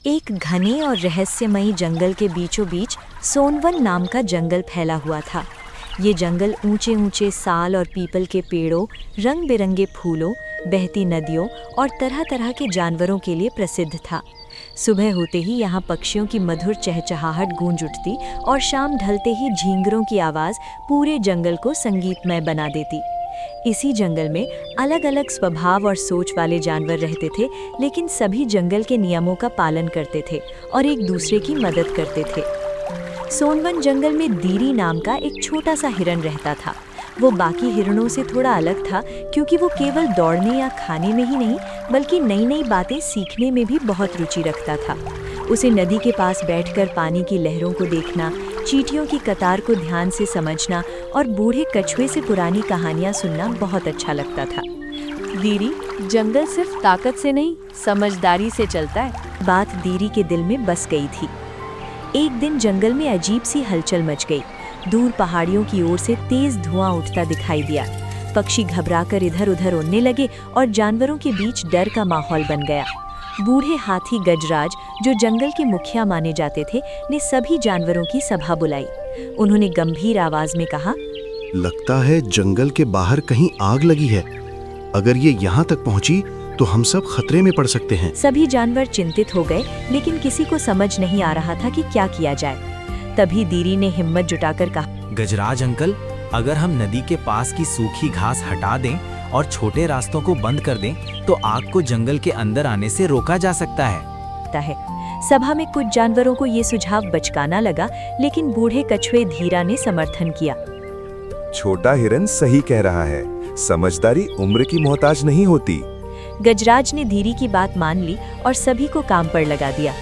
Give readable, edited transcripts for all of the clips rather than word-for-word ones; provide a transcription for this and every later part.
एक घने और रहस्यमयी जंगल के बीचों बीच सोनवन नाम का जंगल फैला हुआ था। ये जंगल ऊंचे ऊंचे साल और पीपल के पेड़ों, रंग बिरंगे फूलों, बहती नदियों और तरह तरह के जानवरों के लिए प्रसिद्ध था। सुबह होते ही यहाँ पक्षियों की मधुर चहचहाहट गूंज उठती और शाम ढलते ही झींगरों की आवाज़ पूरे जंगल को संगीतमय बना देती। इसी जंगल में अलग अलग स्वभाव और सोच वाले जानवर रहते थे, लेकिन सभी जंगल के नियमों का पालन करते थे और एक दूसरे की मदद करते थे। सोनवन जंगल में दीरी नाम का एक छोटा सा हिरन रहता था। वो बाकी हिरणों से थोड़ा अलग था, क्योंकि वो केवल दौड़ने या खाने में ही नहीं बल्कि नई नई बातें सीखने में भी बहुत रुचि रखता था। उसे नदी के पास बैठकर पानी की लहरों को देखना, चींटियों की कतार को ध्यान से समझना और बूढ़े कछुए से पुरानी कहानियां सुनना बहुत अच्छा लगता था। दीरी, जंगल सिर्फ ताकत से नहीं, समझदारी से चलता है। बात दीरी के दिल में बस गई थी। एक दिन जंगल में अजीब सी हलचल मच गई। दूर पहाड़ियों की ओर से तेज धुआं उठता दिखाई दिया। पक्षी घबराकर इधर उधर उड़ने लगे और जानवरों के बीच डर का माहौल बन गया। बूढ़े हाथी गजराज, जो जंगल के मुखिया माने जाते थे, ने सभी जानवरों की सभा बुलाई। उन्होंने गंभीर आवाज में कहा, लगता है जंगल के बाहर कहीं आग लगी है। अगर ये यहाँ तक पहुँची तो हम सब खतरे में पड़ सकते हैं। सभी जानवर चिंतित हो गए, लेकिन किसी को समझ नहीं आ रहा था कि क्या किया जाए। तभी दीरी ने हिम्मत जुटाकर कहा, गजराज अंकल, अगर हम नदी के पास की सूखी घास हटा दें और छोटे रास्तों को बंद कर दें तो आग को जंगल के अंदर आने से रोका जा सकता है। सभा में कुछ जानवरों को ये सुझाव बचकाना लगा, लेकिन बूढ़े कछुए धीरा ने समर्थन किया। छोटा हिरन सही कह रहा है, समझदारी उम्र की मोहताज नहीं होती। गजराज ने धीरी की बात मान ली और सभी को काम पर लगा दिया।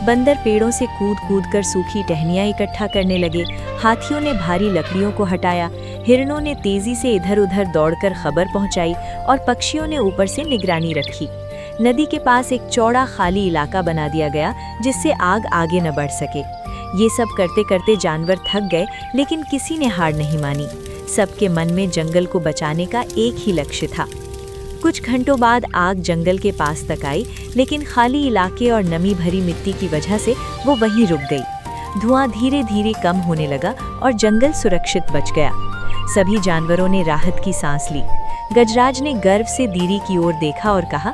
बंदर पेड़ों से कूद कूद कर सूखी टहनियां इकट्ठा करने लगे। हाथियों ने भारी लकड़ियों को हटाया। हिरणों ने तेजी से इधर उधर दौड़कर खबर पहुंचाई और पक्षियों ने ऊपर से निगरानी रखी। नदी के पास एक चौड़ा खाली इलाका बना दिया गया, जिससे आग आगे न बढ़ सके। ये सब करते करते जानवर थक गए, लेकिन किसी ने हार नहीं मानी। सबके मन में जंगल को बचाने का एक ही लक्ष्य था। कुछ घंटों बाद आग जंगल के पास तक आई, लेकिन खाली इलाके और नमी भरी मिट्टी की वजह से वो वहीं रुक गई। धुआं धीरे धीरे कम होने लगा और जंगल सुरक्षित बच गया। सभी जानवरों ने राहत की सांस ली। गजराज ने गर्व से दीरी की ओर देखा और कहा,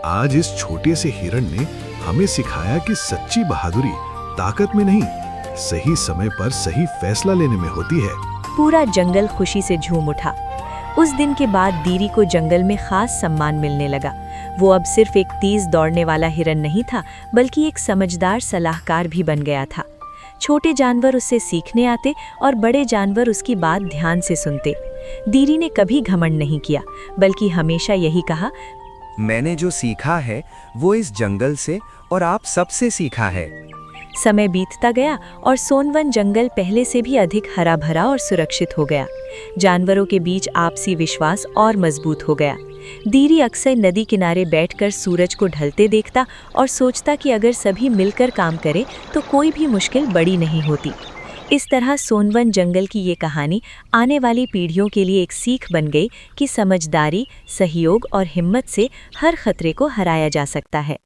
आज इस छोटे से हिरण ने हमें सिखाया कि सच्ची बहादुरी ताकत में नहीं, सही समय पर सही फैसला लेने में होती है। पूरा जंगल खुशी से झूम उठा। उस दिन के बाद दीरी को जंगल में खास सम्मान मिलने लगा। वो अब सिर्फ एक तेज दौड़ने वाला हिरन नहीं था, बल्कि एक समझदार सलाहकार भी बन गया था। छोटे जानवर उससे सीखने आते और बड़े जानवर उसकी बात ध्यान से सुनते। दीरी ने कभी घमंड नहीं किया, बल्कि हमेशा यही कहा, मैंने जो सीखा है वो इस जंगल से और आप सबसे सीखा है। समय बीतता गया और सोनवन जंगल पहले से भी अधिक हरा भरा और सुरक्षित हो गया। जानवरों के बीच आपसी विश्वास और मजबूत हो गया। दीरी अक्सर नदी किनारे बैठकर सूरज को ढलते देखता और सोचता कि अगर सभी मिलकर काम करें तो कोई भी मुश्किल बड़ी नहीं होती। इस तरह सोनवन जंगल की ये कहानी आने वाली पीढ़ियों के लिए एक सीख बन गई कि समझदारी, सहयोग और हिम्मत से हर खतरे को हराया जा सकता है।